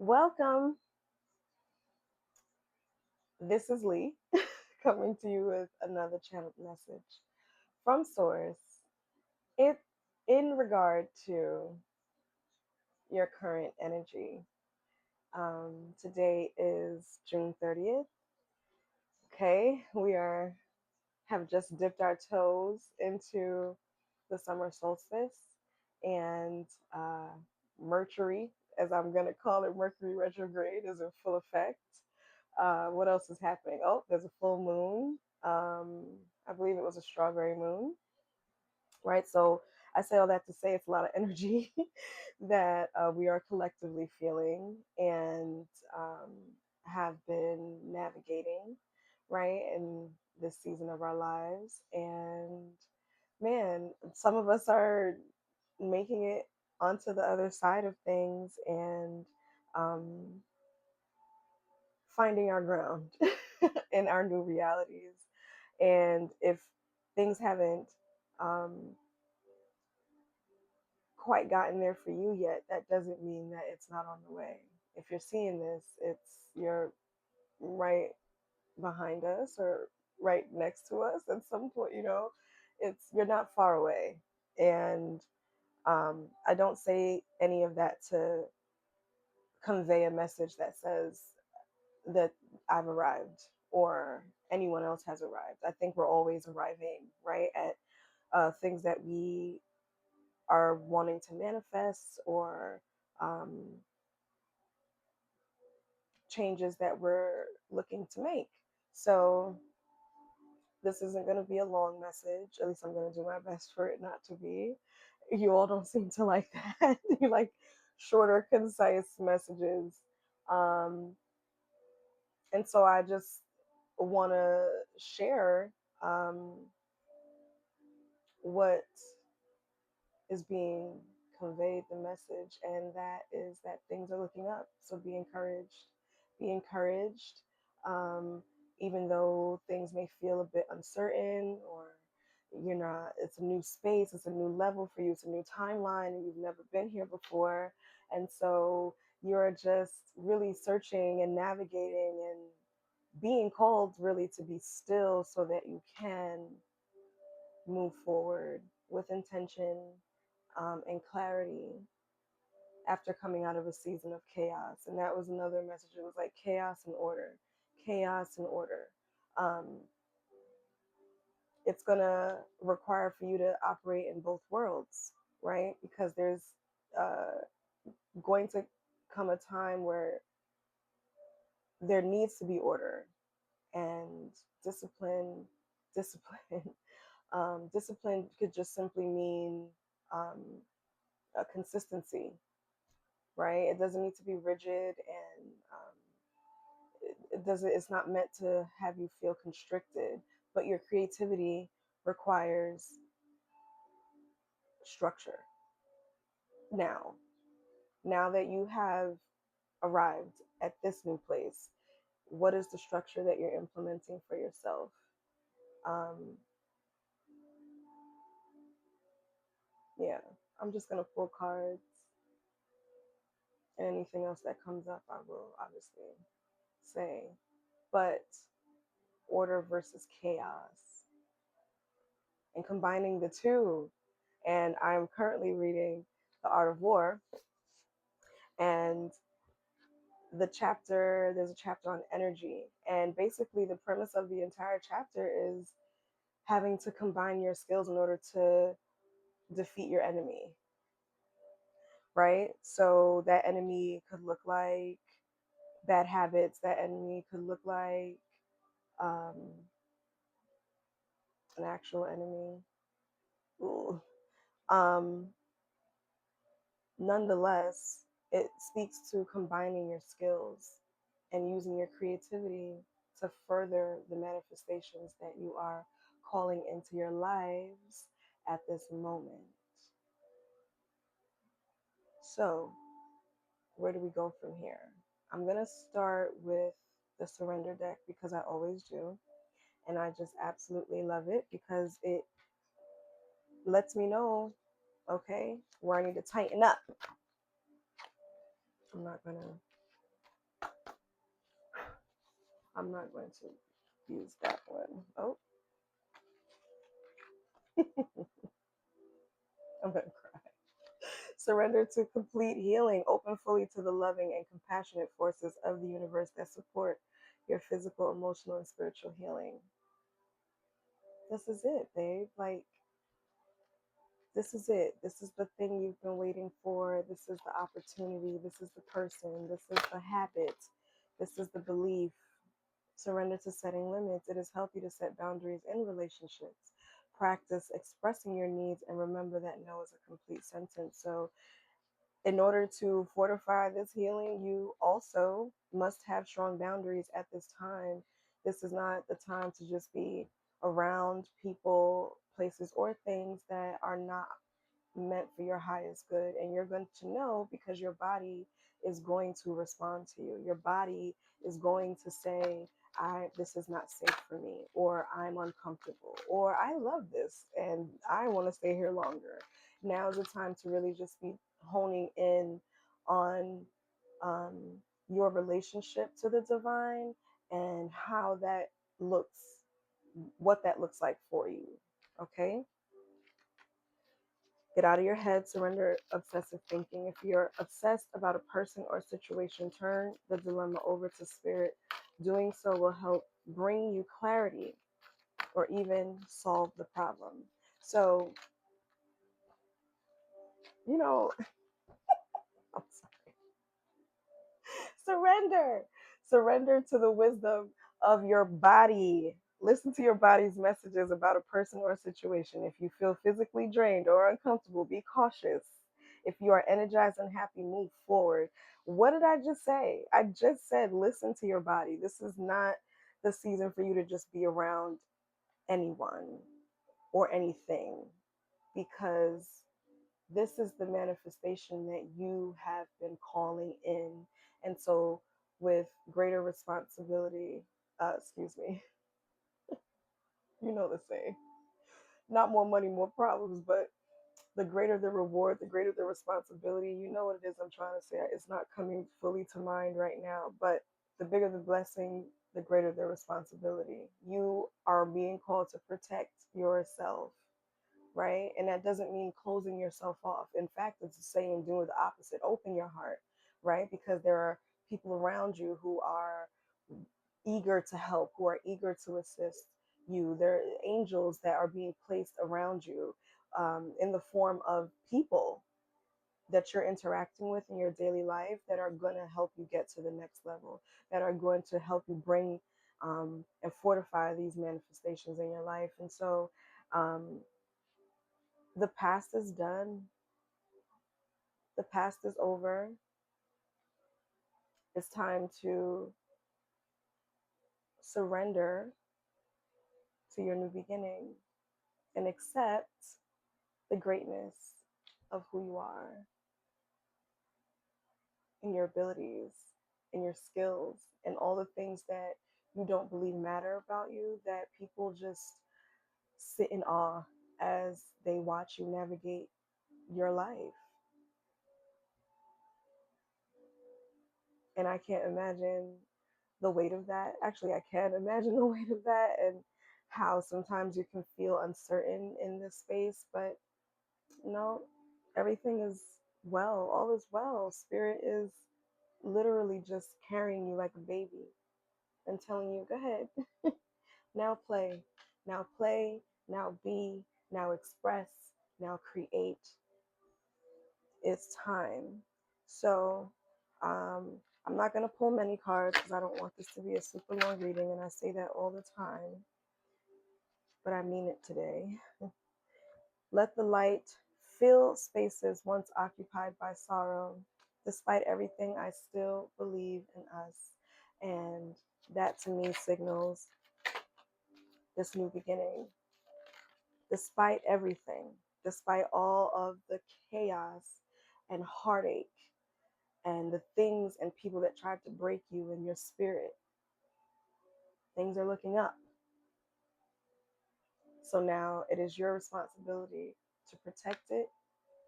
Welcome. This is Lee coming to you with another channeled message from Source. It in regard to your current energy. Today is June 30th. Okay, we are have just dipped our toes into the summer solstice and Mercury, as I'm gonna call it, Mercury retrograde is in full effect. What else is happening? Oh, there's a full moon. I believe it was a strawberry moon, right? So I say all that to say it's a lot of energy that we are collectively feeling and um, have been navigating, right, in this season of our lives. And man, some of us are making it onto the other side of things and um, finding our ground in our new realities. And if things haven't um, quite gotten there for you yet, that doesn't mean that it's not on the way. If you're seeing this, you're right behind us or right next to us at some point. You're not far away. And I don't say any of that to convey a message that says that I've arrived or anyone else has arrived. I think we're always arriving, right, at things that we are wanting to manifest or um, changes that we're looking to make. So this isn't going to be a long message. At least I'm going to do my best for it not to be. You all don't seem to like that. You like shorter, concise messages. Um, and so I just want to share um, what is being conveyed, the message, and that is that things are looking up. So be encouraged. Be encouraged. Um, Even though things may feel a bit uncertain or it's a new space, it's a new level for you, it's a new timeline, and you've never been here before. And so you're just really searching and navigating and being called really to be still so that you can move forward with intention and clarity after coming out of a season of chaos. And that was another message. It was like chaos and order, chaos and order. Um, it's going to require for you to operate in both worlds, right? Because there's uh, going to come a time where there needs to be order and discipline. Discipline. Discipline could just simply mean um, a consistency, right? It doesn't need to be rigid, and it doesn't. It's not meant to have you feel constricted. But your creativity requires structure. Now, now that you have arrived at this new place, what is the structure that you're implementing for yourself? Um, yeah, I'm just gonna pull cards, and anything else that comes up, I will obviously say. But order versus chaos and combining the two. And I'm currently reading The Art of War. And there's a chapter on energy. And basically, the premise of the entire chapter is having to combine your skills in order to defeat your enemy, right? So that enemy could look like bad habits, that enemy could look like um, an actual enemy. Ooh. Um, Nonetheless, it speaks to combining your skills and using your creativity to further the manifestations that you are calling into your lives at this moment. So, where do we go from here? I'm going to start with the surrender deck because I always do. And I just absolutely love it because it lets me know, okay, where I need to tighten up. I'm not going to I'm not going to use that one. Oh, I'm going to cry. Surrender to complete healing. Open fully to the loving and compassionate forces of the universe that support your physical, emotional, and spiritual healing. This is it, babe. Like, this is it. This is the thing you've been waiting for. This is the opportunity. This is the person. This is the habit. This is the belief. Surrender to setting limits. It is healthy to set boundaries in relationships. Practice expressing your needs and remember that no is a complete sentence. So, in order to fortify this healing, you also must have strong boundaries at this time. This is not the time to just be around people, places, or things that are not meant for your highest good. And you're going to know because your body is going to respond to you. Your body is going to say, this is not safe for me, or I'm uncomfortable, or I love this and I want to stay here longer. Now is the time to really just be honing in on um, your relationship to the divine and how that looks, what that looks like for you. Okay. Get out of your head, surrender obsessive thinking. If you're obsessed about a person or situation, turn the dilemma over to spirit. Doing so will help bring you clarity or even solve the problem. So, you know, I'm sorry. Surrender. Surrender to the wisdom of your body. Listen to your body's messages about a person or a situation. If you feel physically drained or uncomfortable, be cautious. If you are energized and happy, move forward. What did I just say? I just said listen to your body. This is not the season for you to just be around anyone or anything because this is the manifestation that you have been calling in. And so, with greater responsibility, excuse me, you know the saying, not more money, more problems, but the greater the reward, the greater the responsibility. You know what it is I'm trying to say. It's not coming fully to mind right now, but the bigger the blessing, the greater the responsibility. You are being called to protect yourself, right? And that doesn't mean closing yourself off. In fact, it's saying doing the opposite. Open your heart, right? Because there are people around you who are eager to help, who are eager to assist you. There are angels that are being placed around you in the form of people that you're interacting with in your daily life that are going to help you get to the next level, that are going to help you bring and fortify these manifestations in your life. And so, um, the past is done. The past is over. It's time to surrender to your new beginning and accept the greatness of who you are and your abilities and your skills and all the things that you don't believe matter about you, that people just sit in awe as they watch you navigate your life. And I can't imagine the weight of that. Actually, I can imagine the weight of that and how sometimes you can feel uncertain in this space, but no, everything is well. All is well. Spirit is literally just carrying you like a baby and telling you, go ahead, now play, now play, now be, now express, now create. It's time. So, I'm not going to pull many cards because I don't want this to be a super long reading, and I say that all the time, but I mean it today. Let the light fill spaces once occupied by sorrow. Despite everything, I still believe in us. And that to me signals this new beginning. Despite everything, despite all of the chaos and heartache and the things and people that tried to break you in your spirit, things are looking up. So now it is your responsibility to protect it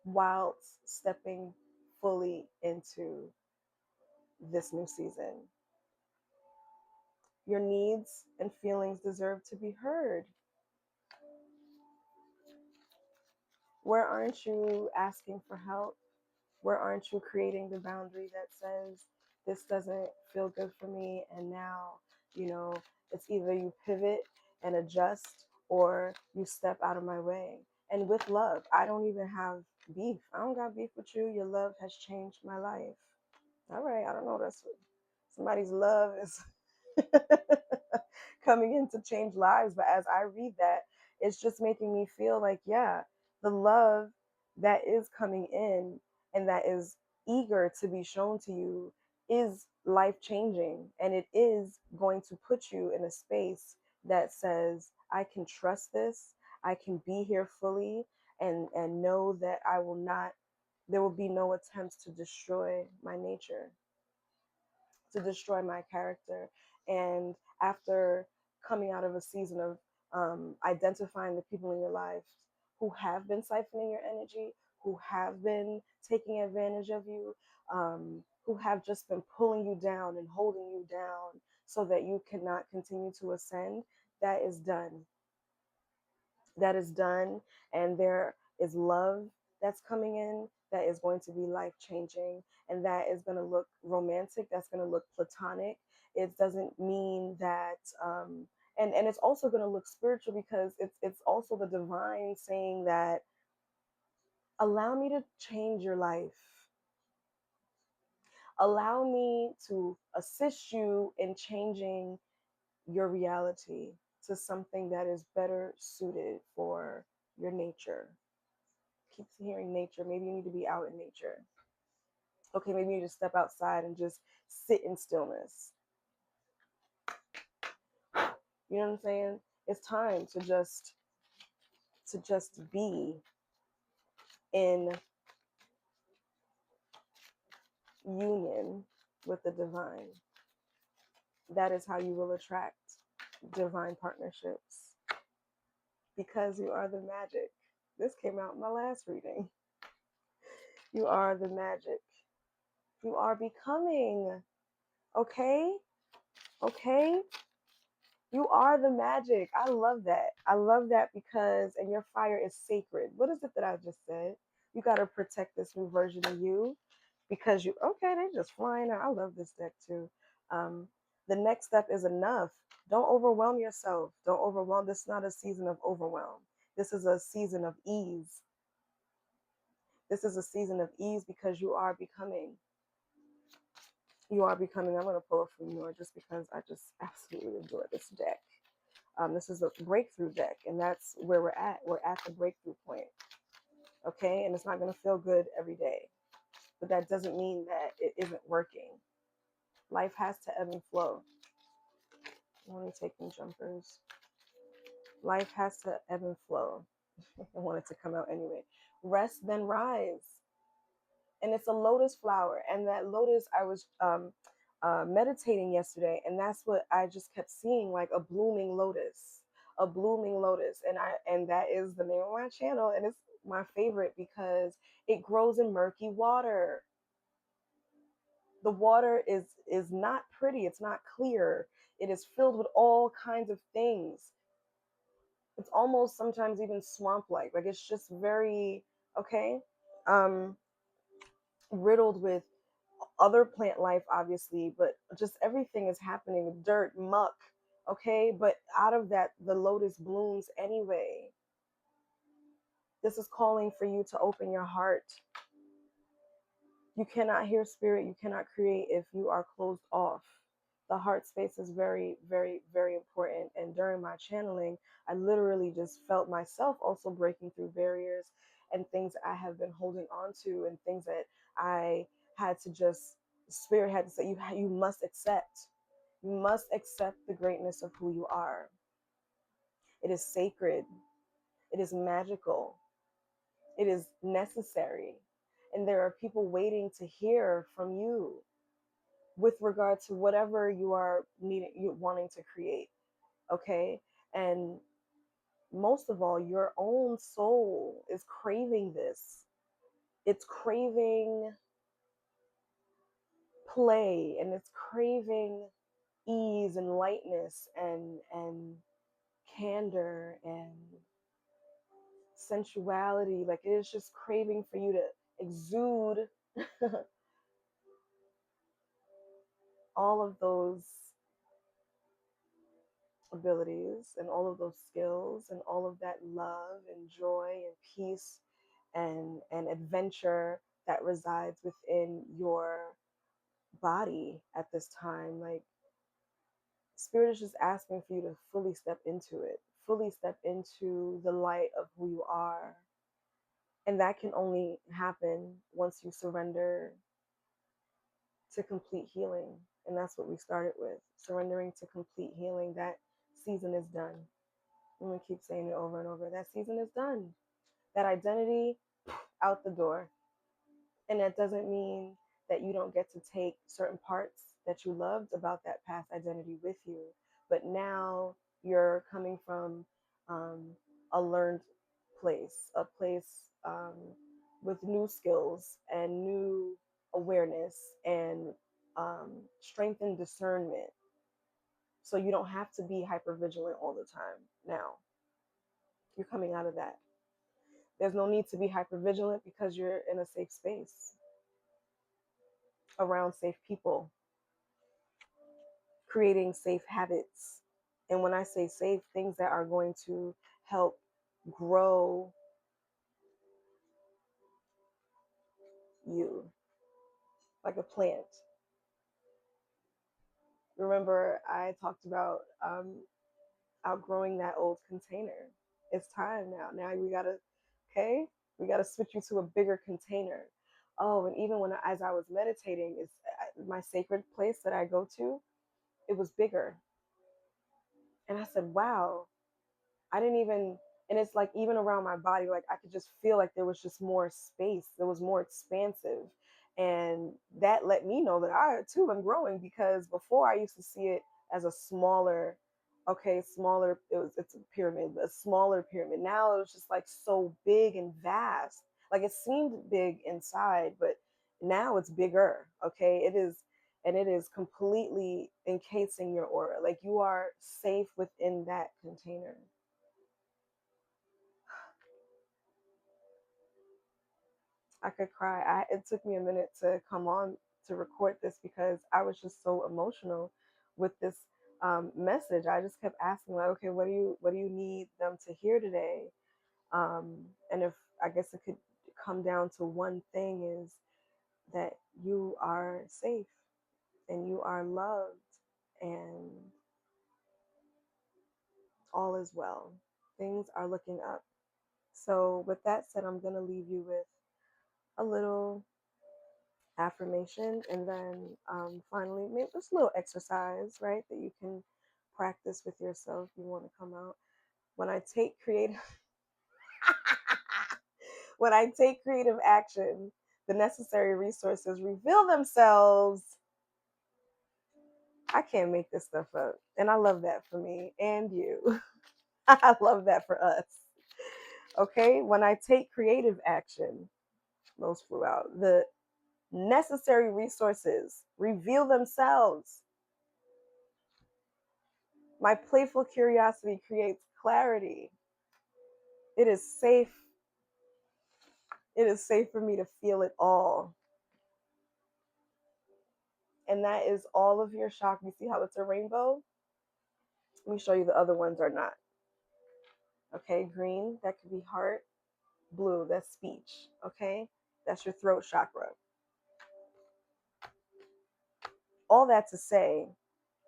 whilst stepping fully into this new season. Your needs and feelings deserve to be heard. Where aren't you asking for help? Where aren't you creating the boundary that says, this doesn't feel good for me, and now, you know, it's either you pivot and adjust or you step out of my way. And with love, I don't even have beef. I don't got beef with you. Your love has changed my life. All right, I don't know. That's what somebody's love is coming in to change lives. But as I read that, it's just making me feel like, yeah, the love that is coming in and that is eager to be shown to you is life changing. And it is going to put you in a space that says, I can trust this, I can be here fully, and know that I will not, there will be no attempts to destroy my nature, to destroy my character. And after coming out of a season of identifying the people in your life who have been siphoning your energy, who have been taking advantage of you, who have just been pulling you down and holding you down so that you cannot continue to ascend, that is done. That is done. And there is love that's coming in that is going to be life changing, and that is going to look romantic, that's going to look platonic. It doesn't mean that and it's also going to look spiritual, because it's also the divine saying that, allow me to change your life, allow me to assist you in changing your reality to something that is better suited for your nature. Keeps hearing nature. Maybe you need to be out in nature. Okay, maybe you just step outside and just sit in stillness. You know what I'm saying? It's time to just be in union with the divine. That is how you will attract divine partnerships, because you are the magic. This came out in my last reading. You are the magic. You are becoming. Okay? Okay? You are the magic. I love that. I love that, because, and your fire is sacred. What is it that I just said? You got to protect this new version of you, because you, okay, they just flying out. I love this deck too. Um, the next step is enough. Don't overwhelm yourself. Don't overwhelm. This is not a season of overwhelm. This is a season of ease. This is a season of ease, because you are becoming. You are becoming. I'm going to pull a few more just because I just absolutely adore this deck. This is a breakthrough deck, and that's where we're at. We're at the breakthrough point, okay? And it's not going to feel good every day, but that doesn't mean that it isn't working. Life has to ebb and flow. Let me take them jumpers. Life has to ebb and flow. I want it to come out anyway. Rest, then rise. And it's a lotus flower. And that lotus, I was meditating yesterday, and that's what I just kept seeing, like a blooming lotus, a blooming lotus. And that is the name of my channel, and it's my favorite because it grows in murky water. The water is not pretty, it's not clear, it is filled with all kinds of things. It's almost sometimes even swamp like it's just very, okay, um riddled with other plant life, obviously, but just everything is happening, dirt, muck, okay? But out of that, the lotus blooms anyway. This is calling for you to open your heart. You cannot hear spirit, you cannot create if you are closed off. The heart space is very, very, very important. And during my channeling, I literally just felt myself also breaking through barriers and things I have been holding on to, and things that I had to just, spirit had to say, you must accept. You must accept the greatness of who you are. It is sacred. It is magical. It is necessary. And there are people waiting to hear from you with regard to whatever you are needing, you wanting to create. Okay. And most of all, your own soul is craving this. It's craving play, and it's craving ease and lightness and candor and sensuality. Like it is just craving for you to exude all of those abilities and all of those skills and all of that love and joy and peace and adventure that resides within your body at this time. Like spirit is just asking for you to fully step into it, fully step into the light of who you are. And that can only happen once you surrender to complete healing. And that's what we started with, surrendering to complete healing. That season is done. I'm going to keep saying it over and over. That season is done. That identity out the door. And that doesn't mean that you don't get to take certain parts that you loved about that past identity with you. But now you're coming from um, a learned place, a place with new skills and new awareness and strengthened discernment. So you don't have to be hyper vigilant all the time now. You're coming out of that. There's no need to be hyper vigilant because you're in a safe space around safe people, creating safe habits. And when I say safe, things that are going to help grow you like a plant. Remember, I talked about outgrowing that old container. It's time now. Now we gotta, okay, we gotta switch you to a bigger container. Oh, and even as I was meditating, it's my sacred place that I go to. It was bigger, and I said, "Wow, I didn't even." And it's like even around my body, like I could just feel like there was just more space. There was more expansive, and that let me know that I too am growing because before I used to see it as a smaller, okay, smaller. It's a pyramid, a smaller pyramid. Now it was just like so big and vast. Like it seemed big inside, but now it's bigger. Okay, it is, and it is completely encasing your aura. Like you are safe within that container. I could cry. It took me a minute to come on to record this because I was just so emotional with this message. I just kept asking, like, okay, what do you need them to hear today? And if I guess it could come down to one thing is that you are safe and you are loved and all is well. Things are looking up. So with that said, I'm gonna leave you with a little affirmation and then finally maybe just a little exercise, right, that you can practice with yourself. You want to come out. When I take creative when I take creative action, the necessary resources reveal themselves. I can't make this stuff up, and I love that for me and you. I love that for us. Okay, when I take creative action, those flew out, the necessary resources reveal themselves. My playful curiosity creates clarity. It is safe. It is safe for me to feel it all. And that is all of your shock. You see how it's a rainbow? Let me show you the other ones are not. Okay, green, that could be heart. Blue, that's speech. Okay, that's your throat chakra. All that to say,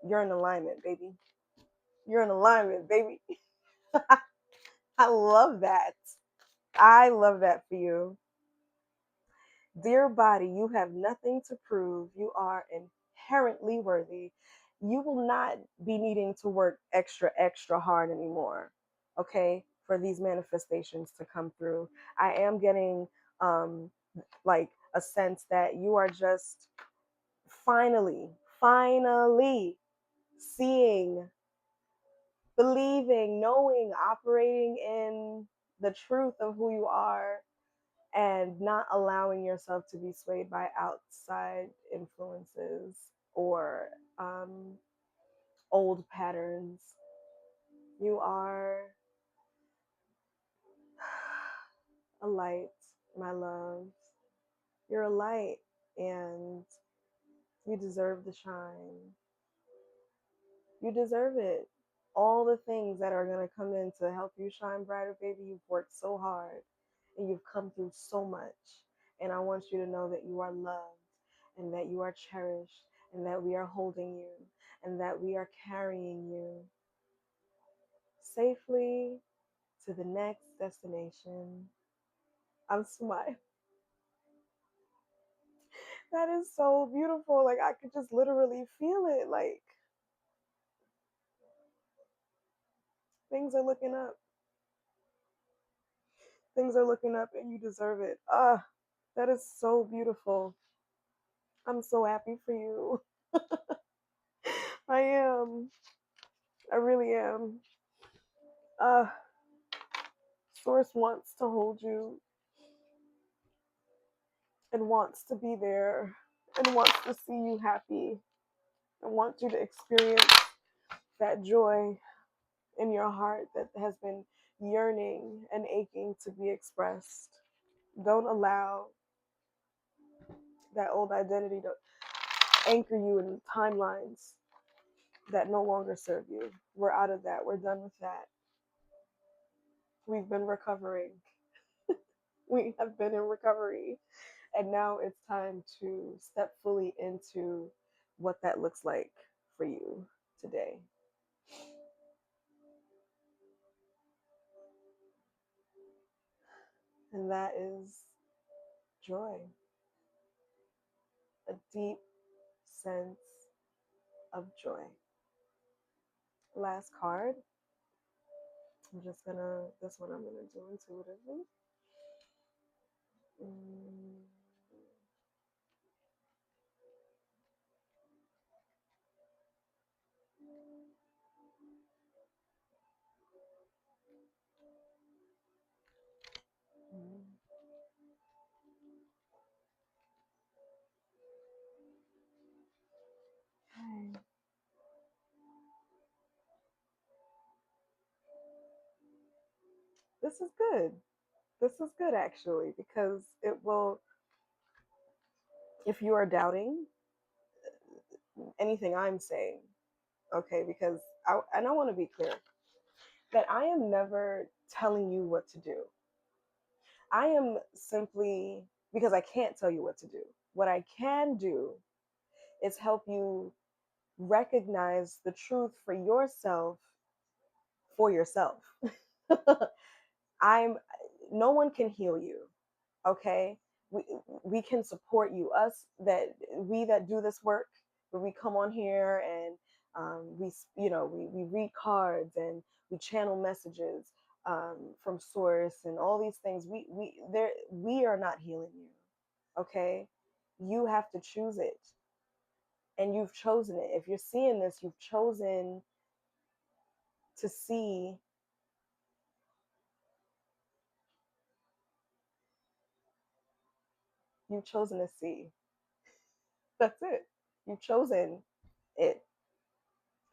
you're in alignment, baby. You're in alignment, baby. I love that. I love that for you. Dear body, you have nothing to prove. You are inherently worthy. You will not be needing to work extra, extra hard anymore, okay, for these manifestations to come through. I am getting um, like a sense that you are just finally seeing, believing, knowing, operating in the truth of who you are and not allowing yourself to be swayed by outside influences or old patterns. You are a light, my love. You're a light, and you deserve the shine. You deserve it. All the things that are going to come in to help you shine brighter, baby, you've worked so hard and you've come through so much. And I want you to know that you are loved and that you are cherished and that we are holding you and that we are carrying you safely to the next destination. I'm smiling. That is so beautiful. Like, I could just literally feel it. Like, things are looking up. Things are looking up and you deserve it. Ah, that is so beautiful. I'm so happy for you. I am. I really am. Uh, Source wants to hold you and wants to be there and wants to see you happy and wants you to experience that joy in your heart that has been yearning and aching to be expressed. Don't allow that old identity to anchor you in timelines that no longer serve you. We're out of that. We're done with that. We've been recovering. We have been in recovery. And now it's time to step fully into what that looks like for you today. And that is joy, a deep sense of joy. Last card. This one I'm gonna do intuitively. Mm. Okay. This is good. This is good actually, because it will, if you are doubting anything I'm saying, okay, because I want to be clear that I am never telling you what to do. I am simply, because I can't tell you what to do. What I can do is help you recognize the truth for yourself, for yourself. I'm No one can heal you, okay? We can support you. We that do this work, where we come on here and we read cards and we channel messages from source and all these things. We are not healing you, okay? You have to choose it, and you've chosen it. If you're seeing this, you've chosen to see. You've chosen to see. That's it. You've chosen it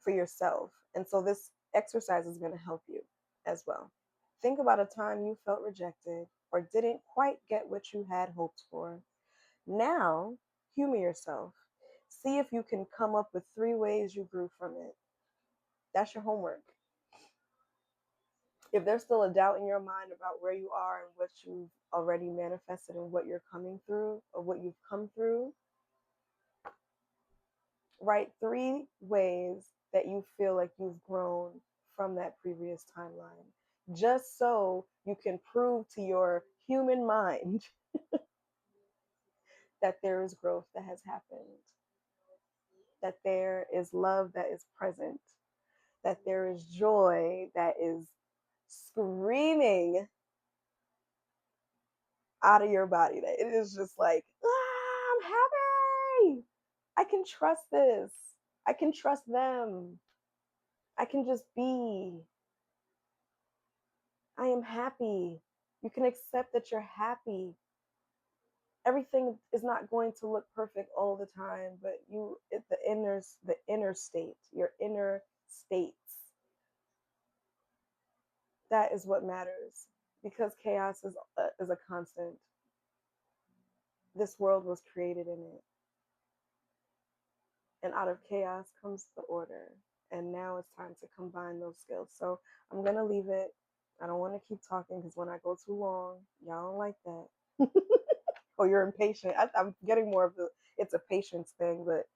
for yourself. And so this exercise is going to help you as well. Think about a time you felt rejected or didn't quite get what you had hoped for. Now, humor yourself. See if you can come up with 3 ways you grew from it. That's your homework. If there's still a doubt in your mind about where you are and what you've already manifested and what you're coming through or what you've come through, write 3 ways that you feel like you've grown from that previous timeline, just so you can prove to your human mind that there is growth that has happened, that there is love that is present, that there is joy that is screaming out of your body, that it is just like, I'm happy. I can trust this. I can trust them. I can just be. I am happy. You can accept that you're happy. everything is not going to look perfect all the time, but the inner state, your inner states, that is what matters, because chaos is a constant. This world was created in it, and out of chaos comes the order. And now it's time to combine those skills. So I'm gonna leave it. I don't want to keep talking because when I go too long, y'all don't like that. Oh, you're impatient. I'm getting more of the it's a patience thing, but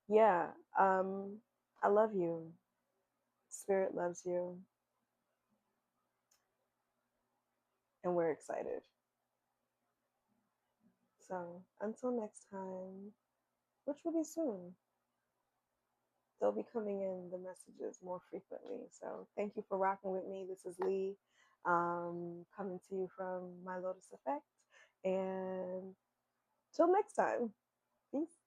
yeah, I love you. Spirit loves you, and we're excited. So until next time, which will be soon, they'll be coming in the messages more frequently. So thank you for rocking with me. This is Lee, coming to you from My Lotus Effect, and till next time, peace.